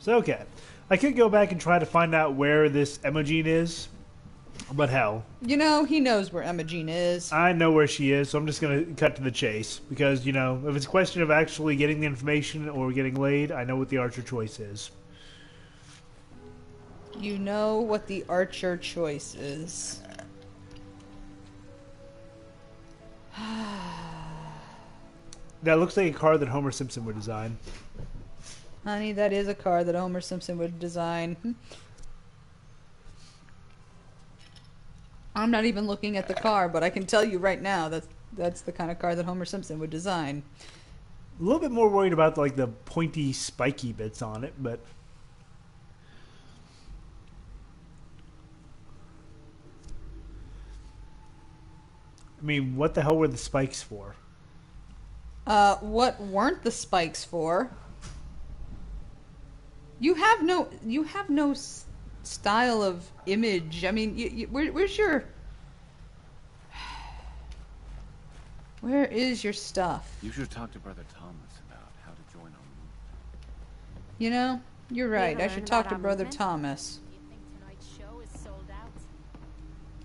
So, okay. I could go back and try to find out where this Emogene is, but hell. You know, he knows where Emogene is. I know where she is, so I'm just going to cut to the chase. Because, you know, if it's a question of actually getting the information or getting laid, I know what the Archer choice is. You know what the Archer choice is. That looks like a car that Homer Simpson would design. Honey, that is a car that Homer Simpson would design. I'm not even looking at the car, but I can tell you right now that's the kind of car that Homer Simpson would design. A little bit more worried about like the pointy, spiky bits on it, but I mean, what the hell were the spikes for? What weren't the spikes for? You have no style of image. I mean, where's your... Where is your stuff? You should talk to Brother Thomas about how to join our movement. You know, you're right. ever I learn should talk about to our Brother movement? Thomas. You think tonight's show is sold out?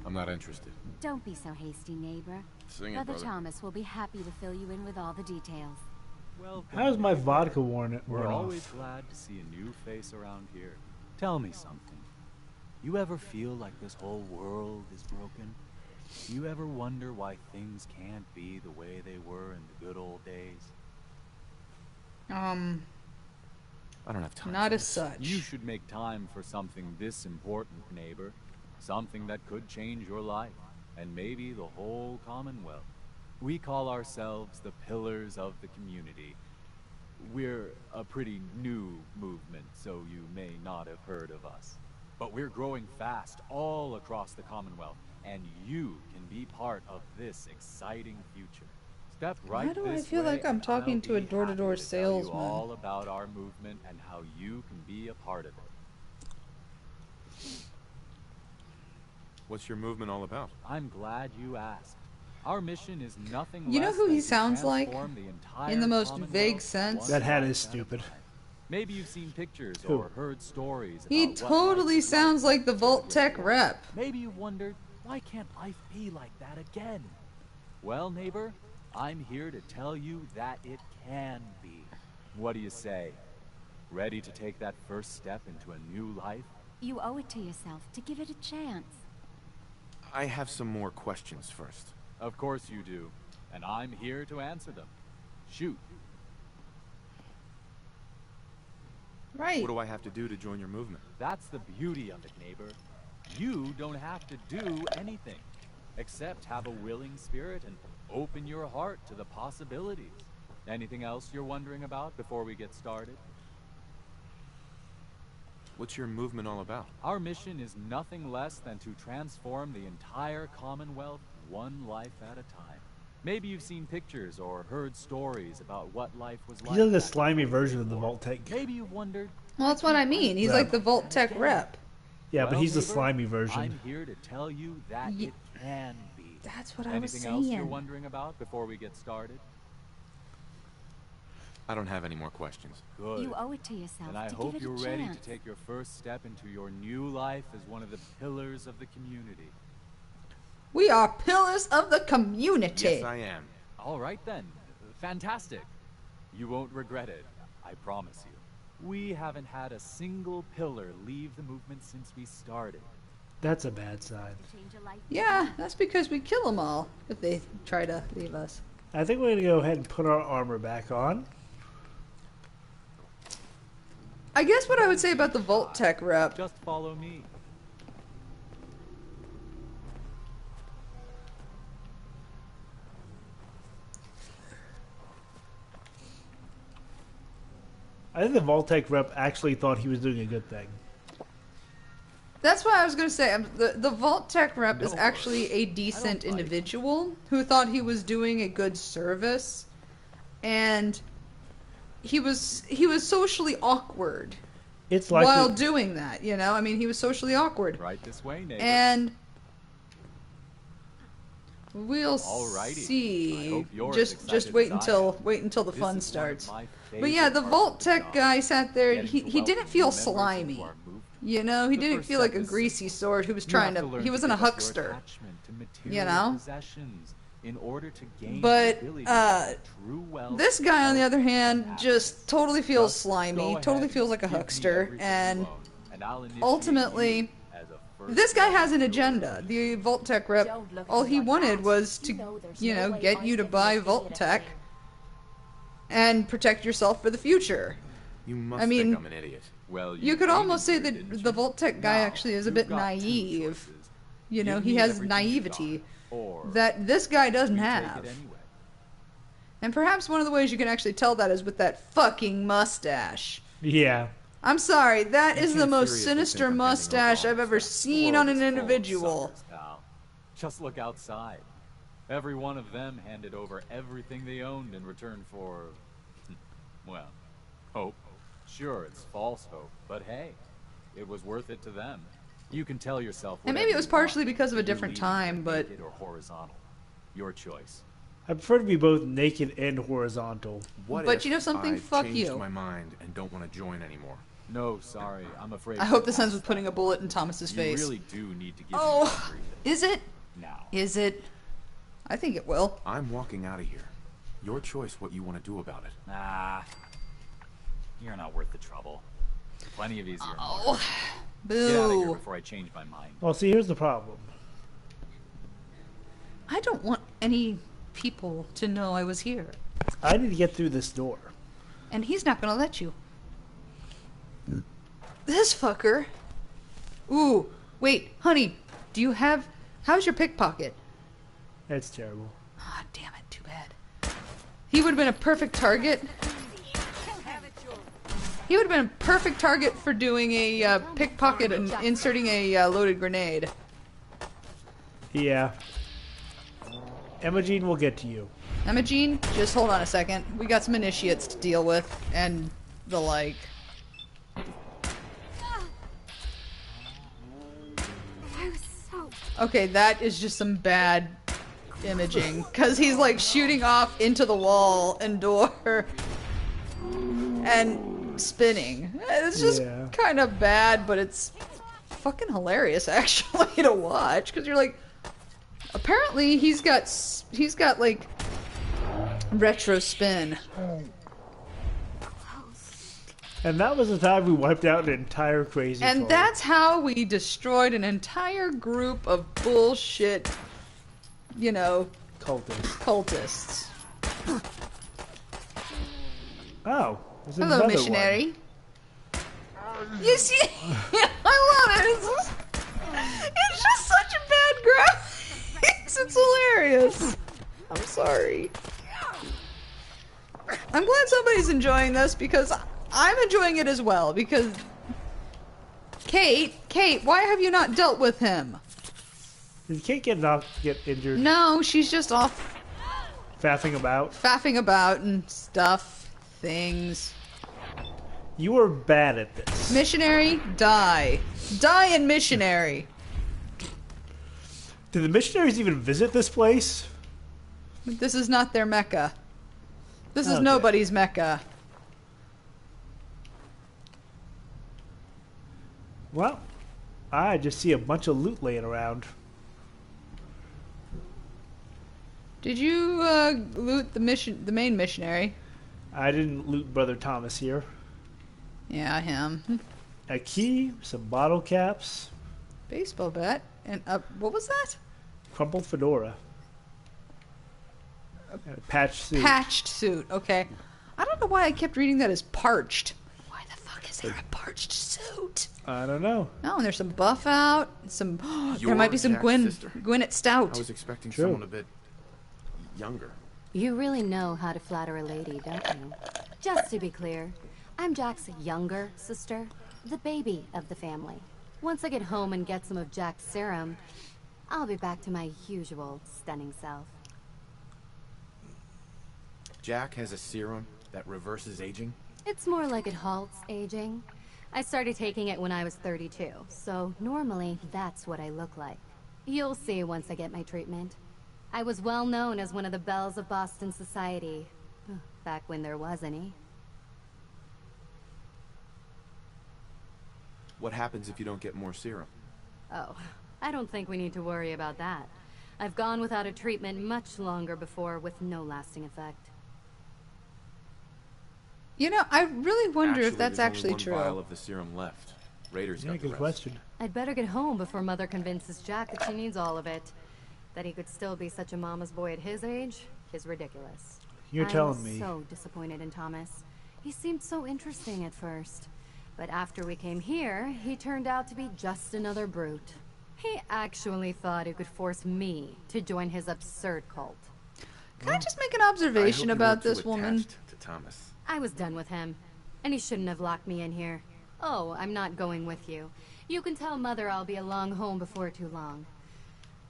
I'm not interested. Don't be so hasty, neighbor. Sing it, Brother brother. Thomas will be happy to fill you in with all the details. Welcome. How's my vodka worn We're off? always glad to see a new face around here. Tell me something. You ever feel like this whole world is broken? You ever wonder why things can't be the way they were in the good old days? I don't have time. Not for as this. such. You should make time for something this important, neighbor. Something that could change your life, and maybe the whole Commonwealth. We call ourselves the Pillars of the Community. We're a pretty new movement, so you may not have heard of us. But we're growing fast all across the Commonwealth, and you can be part of this exciting future. Step right Why do I this feel way, like I'm and talking I'll to a be door-to-door happy to tell you salesman? all about our movement and how you can be a part of it. What's your movement all about? I'm glad you asked. Our mission is nothing You know less who than he to sounds like? transform the entire In the most Commonwealth vague sense? one That hat life is at a stupid. time. Maybe you've seen pictures Who? or heard stories He about what totally life was sounds like the before Vault Great Tech War. rep. Maybe you've wondered, why can't life be like that again? Well, neighbor, I'm here to tell you that it can be. What do you say? Ready to take that first step into a new life? You owe it to yourself to give it a chance. I have some more questions first. Of course you do, and I'm here to answer them. Shoot. Right. What do I have to do to join your movement? That's the beauty of it, neighbor. You don't have to do anything, except have a willing spirit and open your heart to the possibilities. Anything else you're wondering about before we get started? What's your movement all about? Our mission is nothing less than to transform the entire Commonwealth one life at a time. Maybe you've seen pictures or heard stories about what life was like. He's like a back slimy before version of the war. Vault Tech. Maybe you've wondered. Well, that's what I mean. He's Yeah. like the Vault Tech rep. Yeah, but Well, he's the neighbor, slimy version. I'm here to tell you that Ye- it can be. That's what I was Anything else you're saying. wondering about before we get started? I don't have any more questions. Good. You owe it to yourself And I to hope give it you're a ready chance. to take your first step into your new life as one of the pillars of the community. We are pillars of the community. Yes, I am. All right then. Fantastic. You won't regret it. I promise you. We haven't had a single pillar leave the movement since we started. That's a bad sign. Change a life. Yeah, that's because we kill them all if they try to leave us. I think we're going to go ahead and put our armor back on. I guess what I would say about the Vault Tech rep. Just follow me. I think the Vault Tech rep actually thought he was doing a good thing. That's what I was going to say. The Vault Tech rep is No, actually a decent I don't like- individual who thought he was doing a good service, and he was socially awkward It's like while doing that. You know, I mean, he was socially awkward, Right this way, neighbor. and We'll Alrighty. I see. hope you're as Just excited wait as I until am. the This fun is one of starts. my But yeah, favorite the parts Vault of the Tech job. guy sat there. Getting to He didn't welcome feel new members into slimy. our movement. You know, he The didn't first feel like step a is greasy simple. sword who was You trying have to. learn He to wasn't a give up your huckster. attachment to You material know? possessions in order to gain But, the ability to have true wealth, This guy, on the health, other and hand, happiness. just totally feels Just slimy. go Totally ahead feels and like a give me huckster. everything you And own, and I'll initiate ultimately, you as a first this guy level has an hero. agenda. The Vault Tech rep, Don't look at all me he like wanted that. was to, there's you no know, way get I'm you to giving buy this Vault idiot a Tech thing. and protect yourself for the future. You must I mean, think I'm an idiot. Well, You could almost say didn't that you? the Vault Tech guy Now, actually is a you've bit got two naive. choices. You know, Give he me has everything you naivety got, or that this guy doesn't we take have. it anyway. And perhaps one of the ways you can actually tell that is with that fucking mustache. Yeah. I'm sorry, that You is the can't most seriously sinister think I'm handing mustache over all I've my ever stuff. The seen world on is an full of individual. suckers, pal. Just look outside. Every one of them handed over everything they owned in return for, well, hope. Sure, it's false hope, but hey, it was worth it to them. You can tell yourself And whatever maybe it was you partially want, because of a but you're different leading time, with but naked or horizontal. Your choice. I prefer to be both naked and horizontal. What But if you know something? I've Fuck changed you. my mind and don't want to join anymore? No, sorry, I'm afraid. I hope you're this ends past with putting that. a bullet in Thomas's You face. really do need to give me Oh, that briefing. is it? Now. Is it? I think it will. I'm walking out of here. Your choice what you want to do about it. Nah, you're not worth the trouble. Plenty of easier. Oh, Get out of here boo. before I change my mind. Well, see, here's the problem. I don't want any people to know I was here. I need to get through this door. And he's not gonna let you. This fucker. Ooh, wait, honey, do you have... How's your pickpocket? That's terrible. Ah, damn it, too bad. He would have been a perfect target. He would have been a perfect target for doing a pickpocket and inserting a loaded grenade. Yeah. Emma will get to you. Emma just hold on a second. We got some initiates to deal with, and the like. Okay, that is just some bad imaging. Because he's like shooting off into the wall and door. And spinning. It's just Yeah. kind of bad, but it's fucking hilarious actually to watch. Because you're like, apparently he's got like retro spin. And that was the time we wiped out an entire crazy And farm. that's how we destroyed an entire group of bullshit, you know, cultist. cultists. Oh, there's Hello, another missionary. You see, I love it. It's just such a bad graphics. It's hilarious. I'm sorry. I'm glad somebody's enjoying this because I'm enjoying it as well. Because Kate, why have you not dealt with him? One. Did Kate get injured? No, she's just off Faffing about? faffing about and stuff, things. You were bad at this. Missionary, die. Die in missionary. Did the missionaries even visit this place? This is not their Mecca. This is Okay. nobody's Mecca. Well, I just see a bunch of loot laying around. Did you loot the main missionary? I didn't loot Brother Thomas here. Yeah, him. A key, some bottle caps, Baseball bat, and what was that? crumpled fedora, and a patched suit. Patched suit. Okay. I don't know why I kept reading that as parched. Why the fuck is there a parched suit? I don't know. Oh, and there's some buff out. Some. There might be some Jack's sister? Gwyneth Stout. I was expecting True. someone a bit younger. You really know how to flatter a lady, don't you? Just to be clear, I'm Jack's younger sister, the baby of the family. Once I get home and get some of Jack's serum, I'll be back to my usual stunning self. Jack has a serum that reverses aging. It's more like it halts aging. I started taking it when I was 32, so normally that's what I look like. You'll see once I get my treatment. I was well known as one of the belles of Boston society. Back when there was any. What happens if you don't get more serum? Oh, I don't think we need to worry about that. I've gone without a treatment much longer before with no lasting effect. You know, I really wonder if that's there's actually only one vial true. of the serum left. Raiders Yeah, got the good rest. question. I'd better get home before Mother convinces Jack that she needs all of it. That he could still be such a mama's boy at his age is ridiculous. You're I telling was me. so disappointed in Thomas. He seemed so interesting at first. But after we came here, he turned out to be just another brute. He actually thought he could force me to join his absurd cult. Can I just make an I observation hope you about weren't too this woman? attached to Thomas. I was done with him. And he shouldn't have locked me in here. Oh, I'm not going with you. You can tell Mother I'll be along home before too long.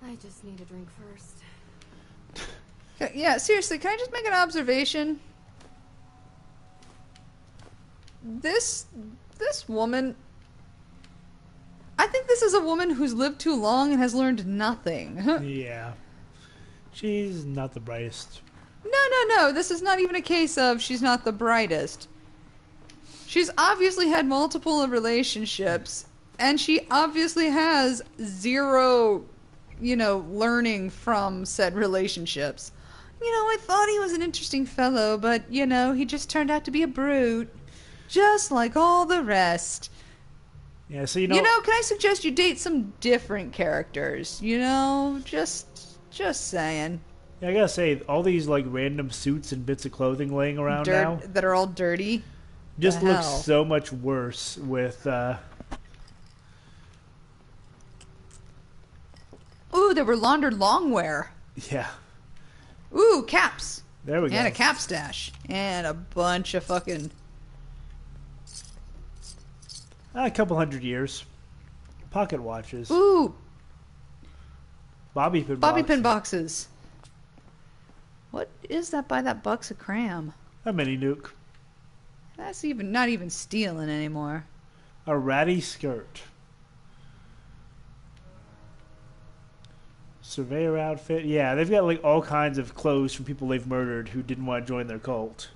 I just need a drink first. Yeah, seriously, can I just make an observation? This woman... I think this is a woman who's lived too long and has learned nothing. Yeah. She's not the brightest. No. This is not even a case of she's not the brightest. She's obviously had multiple relationships, and she obviously has zero, learning from said relationships. I thought he was an interesting fellow, but, he just turned out to be a brute. Just like all the rest. Yeah, so Can I suggest you date some different characters? Just saying. Yeah, I gotta say, all these like random suits and bits of clothing laying around now That are all dirty. just The looks hell? so much worse with. Ooh, they were laundered longwear. Yeah, Ooh, caps. there we go. And a cap stash. And a bunch of fucking... A couple 100 years. Pocket watches. Ooh, Bobby pin. bobby boxes. pin boxes. What is that by that bucks a cram? A mini nuke. That's not even stealing anymore. A ratty skirt. Surveyor outfit. Yeah, they've got like all kinds of clothes from people they've murdered who didn't want to join their cult.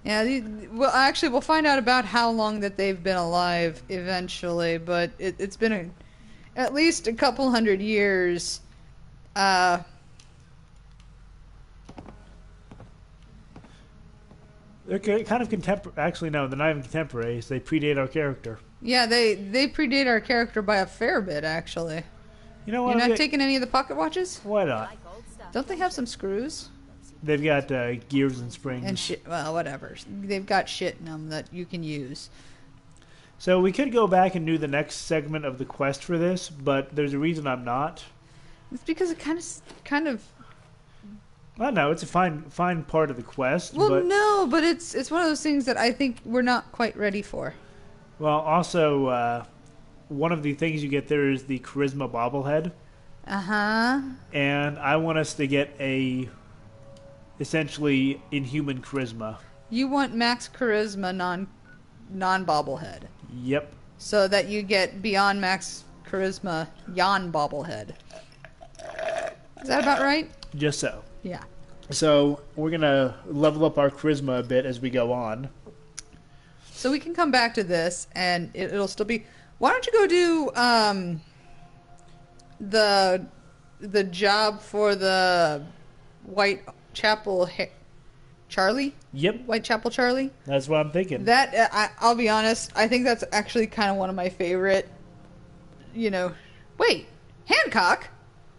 Yeah, well, actually, we'll find out about how long that they've been alive eventually, but it's been at least a couple 100 years. They're kind of contemporary. Actually, no, they're not even contemporaries. They predate our character. Yeah, they predate our character by a fair bit, actually. You know what? You're not taking any of the pocket watches? Why not? Like old stuff. Don't they have some screws? They've got gears and springs. And shit, well, whatever. They've got shit in them that you can use. So we could go back and do the next segment of the quest for this, but there's a reason I'm not. It's because it kind of. I know it's a fine part of the quest. Well, but, no, but it's one of those things that I think we're not quite ready for. Well, also one of the things you get there is the charisma bobblehead, and I want us to get a essentially inhuman charisma. You want max charisma, non bobblehead, Yep. so that you get beyond max charisma, yon bobblehead. Is that about right? Just so. Yeah. So we're gonna level up our charisma a bit as we go on. So we can come back to this, and it'll still be. Why don't you go do the job for the Whitechapel Charlie? Yep. Whitechapel Charlie. That's what I'm thinking. That I'll be honest. I think that's actually kind of one of my favorite. Wait, Hancock.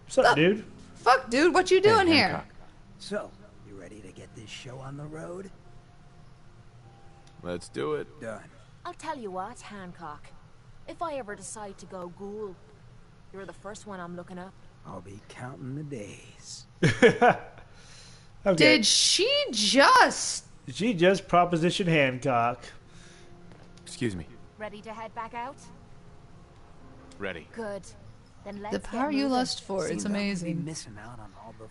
What's up, dude? Fuck, dude, what you doing here? Hancock. So, you ready to get this show on the road? Let's do it. Done. I'll tell you what, Hancock. If I ever decide to go ghoul, you're the first one I'm looking up. I'll be counting the days. Okay. Did she just? She just proposition Hancock. Excuse me. Ready to head back out? Ready. Good. Then let's The get power you moving. lust for, it's Seems I could be amazing. missing out on all the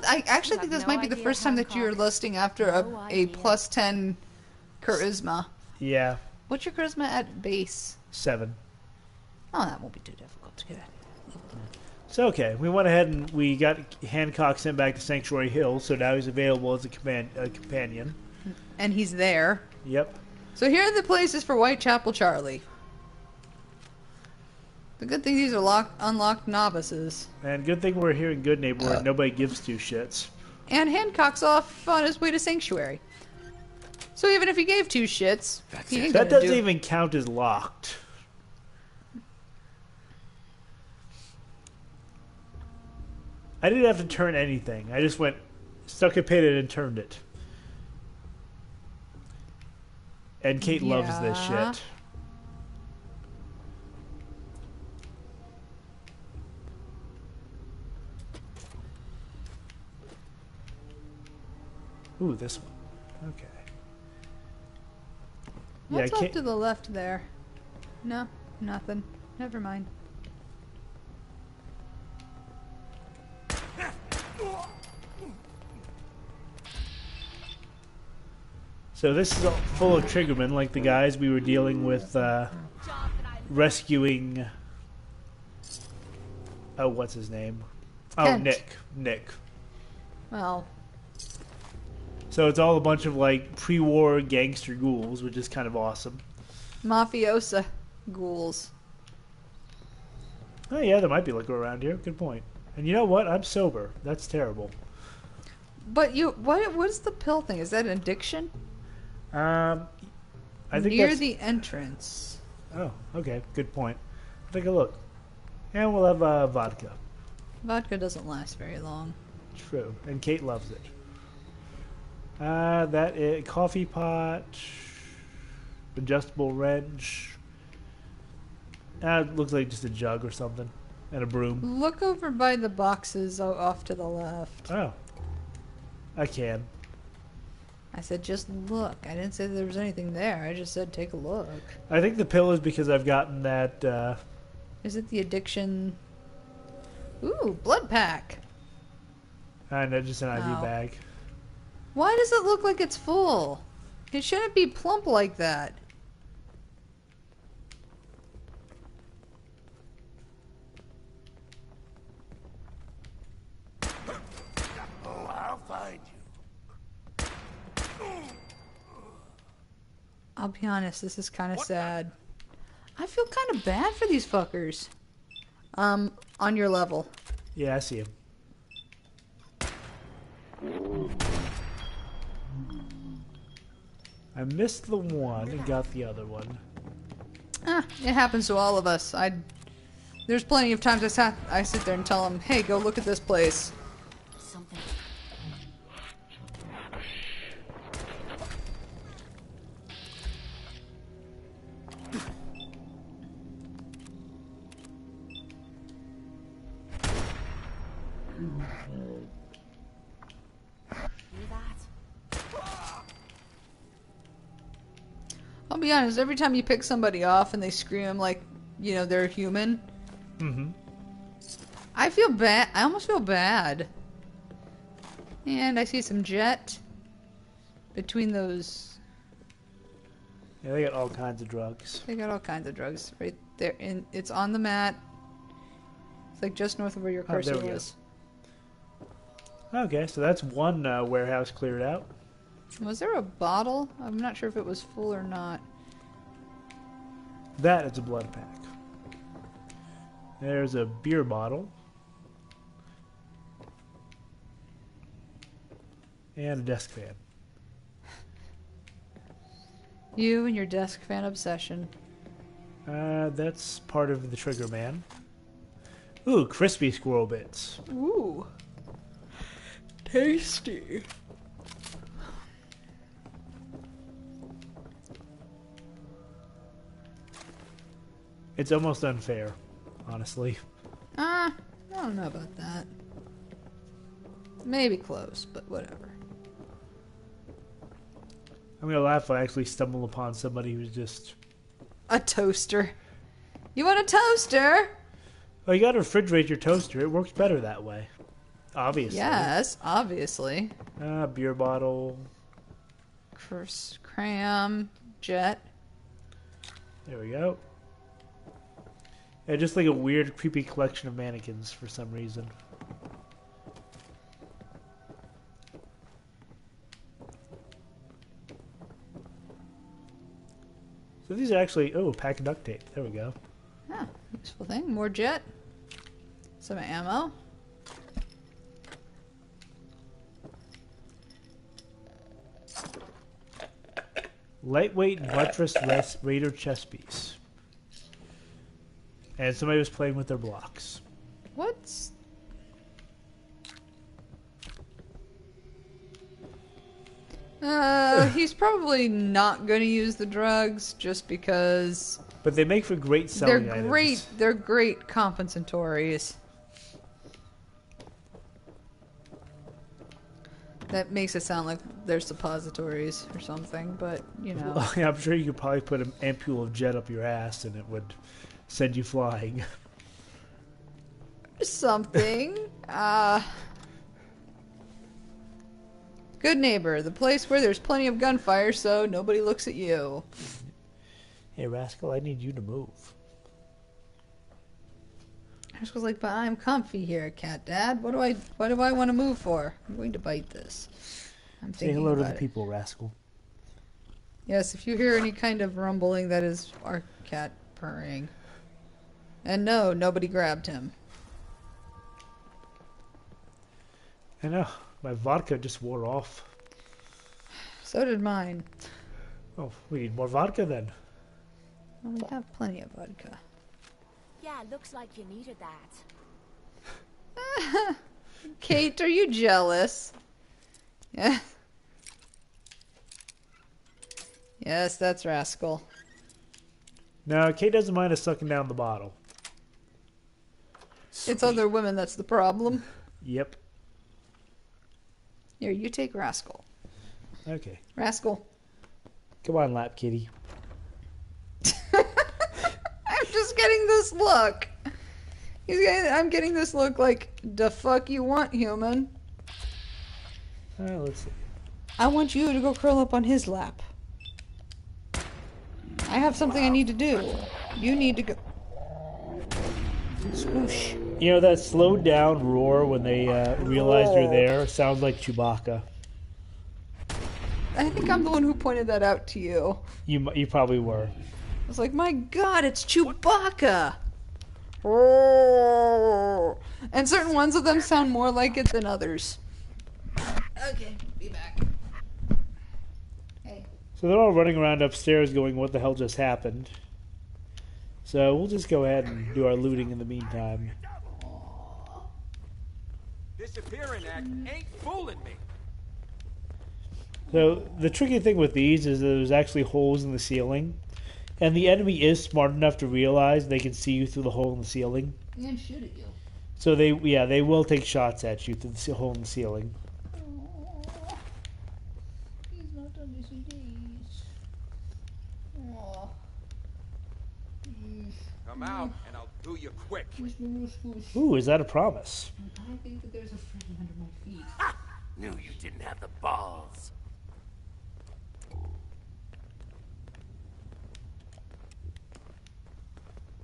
I actually think You this have might no be the idea, first time that you're Hancock. lusting after No a idea. plus 10 charisma. Yeah. What's your charisma at base? 7. Oh, that won't be too difficult to get. So, okay, we went ahead and we got Hancock sent back to Sanctuary Hill, so now he's available as a companion. And he's there. Yep. So here are the places for Whitechapel Charlie. The good thing these are unlocked novices. And good thing we're here in GoodNeighbor where nobody gives two shits. And Hancock's off on his way to Sanctuary. So even if he gave two shits, he ain't that gonna doesn't even count as locked. I didn't have to turn anything. I just went, stuck a pin in and turned it. And Kate loves this shit. Ooh, this one. Okay. What's off to the left there? No, nothing. Never mind. So this is all full of Triggermen, like the guys we were dealing with, rescuing... Oh, what's his name? Oh, Kent. Nick. Well... So it's all a bunch of, like, pre-war gangster ghouls, which is kind of awesome. Mafiosa ghouls. Oh, yeah, there might be liquor around here. Good point. And you know what? I'm sober. That's terrible. But what is the pill thing? Is that an addiction? I think Near that's... the entrance. Oh, okay. Good point. Take a look. And we'll have vodka. Vodka doesn't last very long. True. And Kate loves it. That is coffee pot, adjustable wrench. It looks like just a jug or something. And a broom. Look over by the boxes off to the left. Oh. I can. I said just look. I didn't say there was anything there. I just said take a look. I think the pill is because I've gotten that, Is it the addiction? Ooh, blood pack. I know, just an IV bag. Why does it look like it's full? It shouldn't be plump like that. Oh, I'll find you. I'll be honest, this is kind of sad. I feel kind of bad for these fuckers. On your level. Yeah, I see him. I missed the one and got the other one. It happens to all of us. There's plenty of times I sit there and tell them, hey, go look at this place. Something. I'll be honest, every time you pick somebody off and they scream like, you know, they're human. Mm-hmm. I feel bad. I almost feel bad. And I see some jet between those. Yeah, they got all kinds of drugs. They got all kinds of drugs right there. And it's on the mat. It's like just north of where your cursor was. Okay, so that's one warehouse cleared out. Was there a bottle? I'm not sure if it was full or not. That is a blood pack. There's a beer bottle. And a desk fan. You and your desk fan obsession. That's part of the Triggerman. Ooh, crispy squirrel bits. Ooh. Tasty. It's almost unfair, honestly. I don't know about that. Maybe close, but whatever. I'm gonna laugh if I actually stumble upon somebody who's just... A toaster. You want a toaster? Oh, you gotta refrigerate your toaster. It works better that way. Obviously. Yes, obviously. Beer bottle. Cram. Jet. There we go. And just like a weird, creepy collection of mannequins for some reason. So these are actually... Oh, a pack of duct tape. There we go. Ah, useful thing. More jet. Some ammo. Lightweight buttress raider chess piece. And somebody was playing with their blocks. What's... he's probably not going to use the drugs just because... But they make for great selling items. They're great compensatories. That makes it sound like they're suppositories or something, but, you know. Well, yeah, I'm sure you could probably put an ampule of jet up your ass and it would send you flying. Something. Good Neighbor, the place where there's plenty of gunfire so nobody looks at you. Hey, Rascal, I need you to move. Rascal's like, but I'm comfy here, Cat Dad. What do I want to move for? I'm going to bite this. I'm Say thinking hello to about the it. people, Rascal. Yes, if you hear any kind of rumbling, that is our cat purring. And no, nobody grabbed him. I know. My vodka just wore off. So did mine. Oh, we need more vodka then. Well, we have plenty of vodka. Yeah, looks like you needed that. Kate, are you jealous? Yeah. Yes, that's Rascal. No, Kate doesn't mind us sucking down the bottle. It's other women that's the problem. Yep. Here, you take Rascal. Okay. Rascal. Come on, lap kitty. I'm just getting this look. I'm getting this look like, the fuck you want, human? Let's see. I want you to go curl up on his lap. I have something I need to do. You need to go... Swoosh. You know, that slowed down roar when they realized you're there sounds like Chewbacca. I think I'm the one who pointed that out to you. You probably were. I was like, my god, it's Chewbacca! Oh. And certain ones of them sound more like it than others. Okay, be back. Hey. So they're all running around upstairs going, what the hell just happened? So we'll just go ahead and do our looting in the meantime. Disappearing act ain't fooling me. So the tricky thing with these is that there's actually holes in the ceiling. And the enemy is smart enough to realize they can see you through the hole in the ceiling. And shoot at you. So they will take shots at you through the hole in the ceiling. Aww. He's not on his knees. Aww. Come out and I'll do you quick. Ooh, is that a promise? I think that there's a friend under my feet. Knew you didn't have the balls.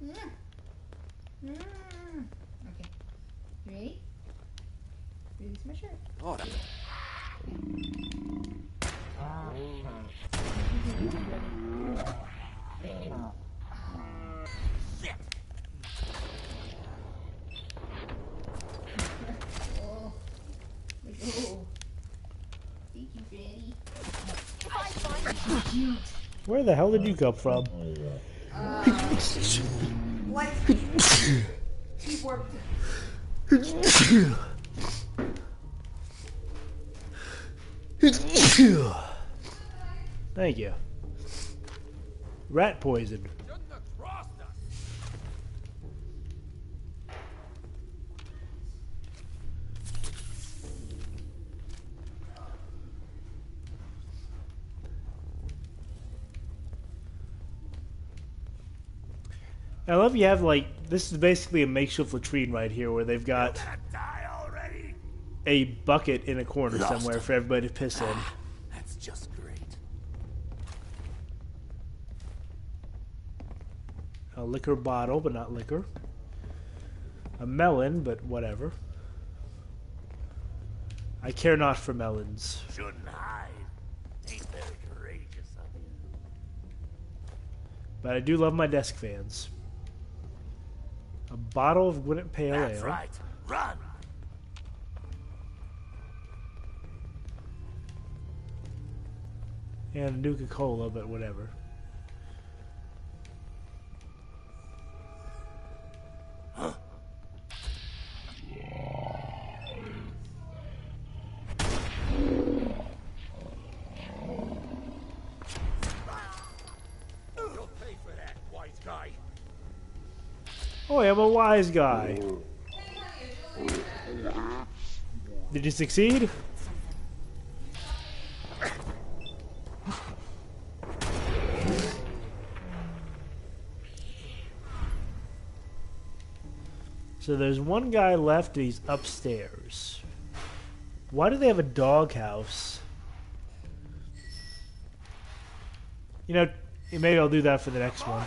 Okay. Ready? Release my shirt. Oh, Shit. Oh. Thank you, Granny. Where the hell did you come from? Light speed. Warped. Thank you. Rat poison. shouldn't have crossed us. I love you have like this is basically a makeshift latrine right here where they've got Die already? a bucket in a corner Lost somewhere him. for everybody to piss in. That's just great. A liquor bottle, but not liquor. A melon, but whatever. I care not for melons. Shouldn't hide. Ain't very courageous of you. But I do love my desk fans. A bottle of Gwyneth Pale Ale. That's right. Run! And a Nuka-Cola, but whatever. You'll pay for that, wise guy. Oh, I'm a wise guy. Did you succeed? So there's one guy left and he's upstairs. Why do they have a doghouse? You know, maybe I'll do that for the next one.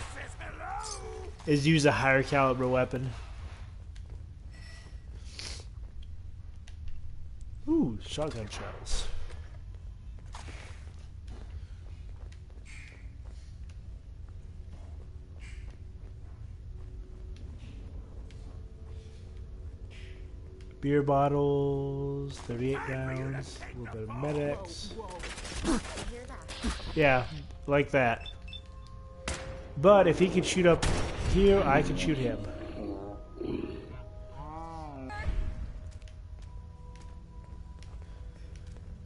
Is use a higher caliber weapon. Ooh, shotgun shells. Beer bottles, 38 rounds, a little bit of medics. Yeah, like that. But if he can shoot up here, I can shoot him.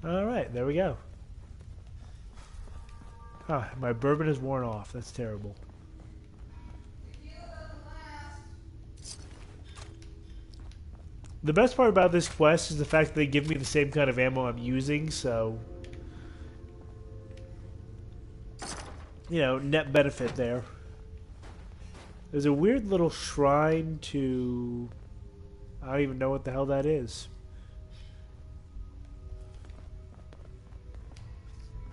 Alright, there we go. Ah, my bourbon is worn off. That's terrible. The best part about this quest is the fact that they give me the same kind of ammo I'm using, so... You know, net benefit there. There's a weird little shrine to... I don't even know what the hell that is.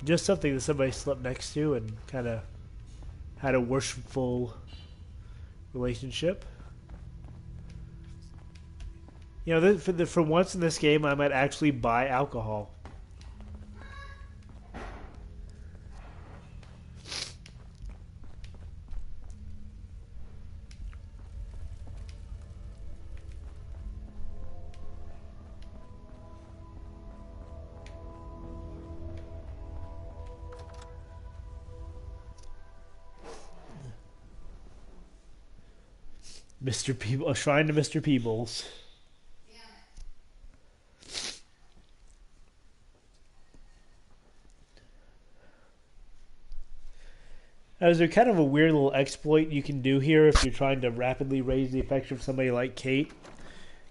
Just something that somebody slept next to and kind of had a worshipful relationship. You know, for once in this game, I might actually buy alcohol. Mr. Peebles, a shrine to Mr. Peebles. Now, there's kind of a weird little exploit you can do here if you're trying to rapidly raise the affection of somebody like Kate.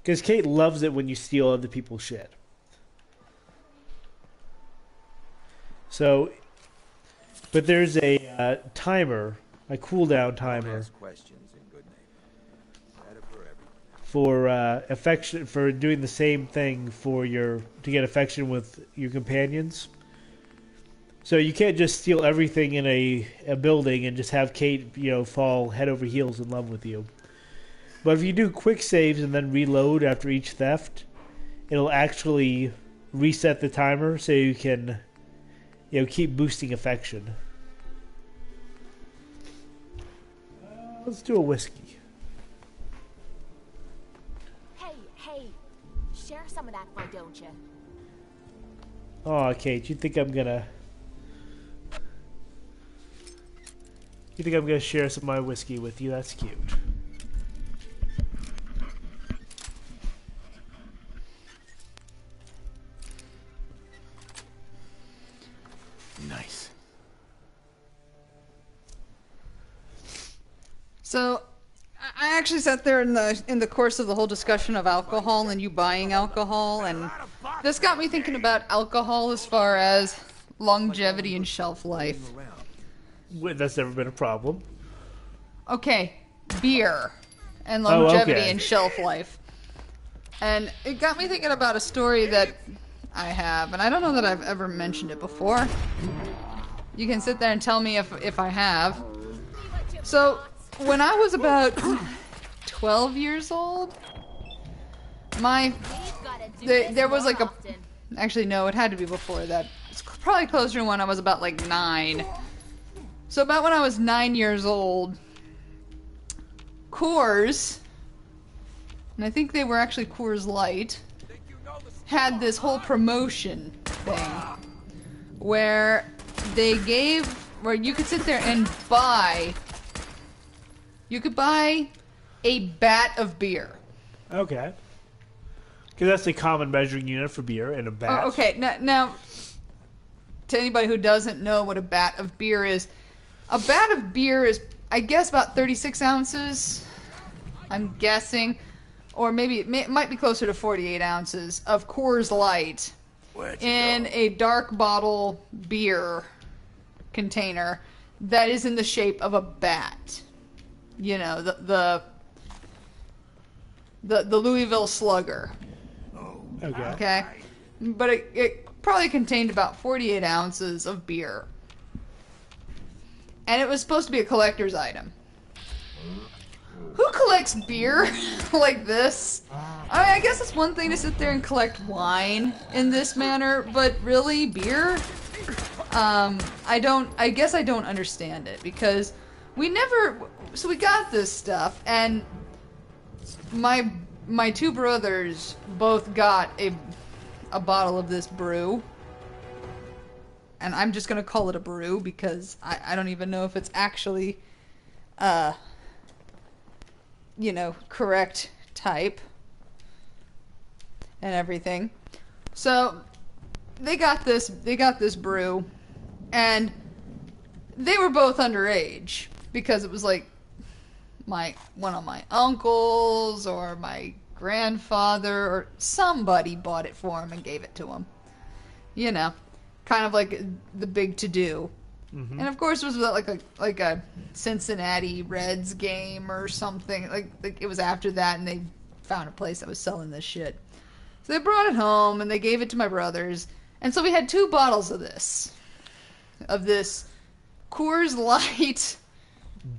Because Kate loves it when you steal other people's shit. So, but there's a timer, a cooldown timer for affection, for doing the same thing for to get affection with your companions. So you can't just steal everything in a building and just have Kate, you know, fall head over heels in love with you. But if you do quick saves and then reload after each theft, it'll actually reset the timer so you can, you know, keep boosting affection. Let's do a whiskey. Hey, share some of that, why don't you? Oh, Kate, you think I'm gonna share some of my whiskey with you? That's cute. Nice. So, I actually sat there in the course of the whole discussion of alcohol and you buying alcohol, and this got me thinking about alcohol as far as longevity and shelf life. That's never been a problem. Okay, beer and longevity okay. and shelf life. And it got me thinking about a story that I have, and I don't know that I've ever mentioned it before. You can sit there and tell me if I have. So, when I was about 12 years old, there was like a... Actually, no, it had to be before that. It's probably closer to when I was about like 9. So about when I was 9 years old, Coors, and I think they were actually Coors Light, had this whole promotion thing where where you could sit there and buy, you could buy a bat of beer. Okay. Because that's the common measuring unit for beer in a bat. Oh, okay, now, to anybody who doesn't know what a bat of beer is, a bat of beer is, I guess, about 36 ounces, I'm guessing, or maybe it might be closer to 48 ounces of Coors Light in a dark bottle beer container that is in the shape of a bat. You know, the Louisville Slugger. Okay. But it probably contained about 48 ounces of beer. And it was supposed to be a collector's item. Who collects beer like this? I mean, I guess it's one thing to sit there and collect wine in this manner, but really, beer? I guess I don't understand it, because we got this stuff, and my two brothers both got a bottle of this brew. And I'm just gonna call it a brew because I don't even know if it's actually, correct type and everything. So they got this brew, and they were both underage because it was like one of my uncles or my grandfather or somebody bought it for him and gave it to him. You know. Kind of like the big to-do. Mm-hmm. And of course it was like a Cincinnati Reds game or something. Like it was after that, and they found a place that was selling this shit. So they brought it home and they gave it to my brothers. And so we had 2 bottles of this Coors Light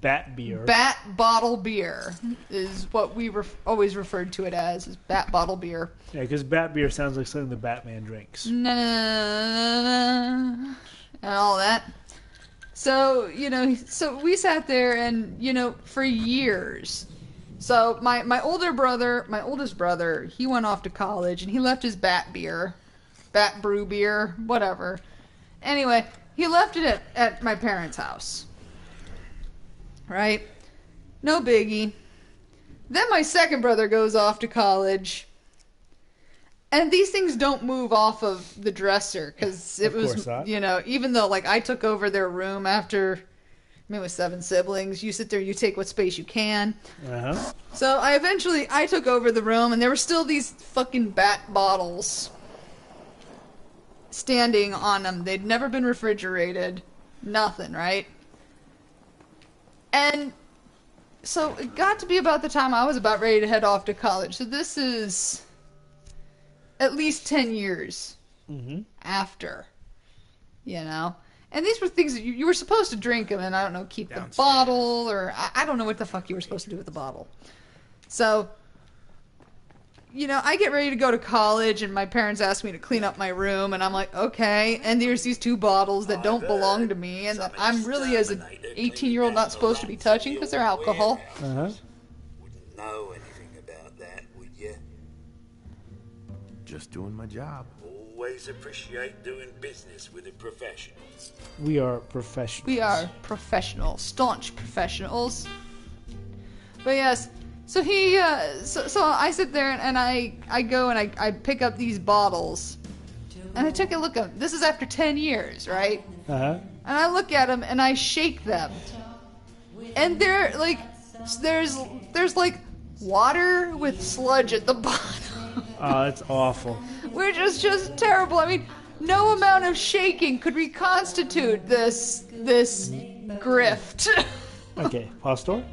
bat beer. Bat bottle beer is what we always referred to it as bat bottle beer. Yeah, because bat beer sounds like something the Batman drinks. And all that. So, so we sat there and, for years. So my oldest brother, he went off to college and he left his bat brew beer, whatever. Anyway, he left it at my parents' house. Right? No biggie. Then my second brother goes off to college. And these things don't move off of the dresser because it was, even though I took over their room after, with 7 siblings, you sit there, you take what space you can. Uh-huh. So I took over the room, and there were still these fucking bat bottles standing on them. They'd never been refrigerated. Nothing, right? And so it got to be about the time I was about ready to head off to college. So this is at least 10 years after, And these were things that you were supposed to drink them and, I don't know, keep the bottle, or I don't know what the fuck you were supposed to do with the bottle. So, I get ready to go to college, and my parents ask me to clean up my room, and I'm like, okay. And there's these 2 bottles that don't belong to me, and that I'm really, as an 18-year-old, not supposed to be touching because they're alcohol. Uh-huh. Wouldn't know anything about that, would you? Just doing my job. Always appreciate doing business with the professionals. We are professionals. We are professionals, staunch professionals. But yes. So so I sit there and I go and I pick up these bottles, and I took a look at them. This is after 10 years, right? Uh-huh. And I look at them and I shake them, and they're like, there's like water with sludge at the bottom. Oh, that's awful. Which is just terrible. I mean, no amount of shaking could reconstitute this grift. Okay, pause store.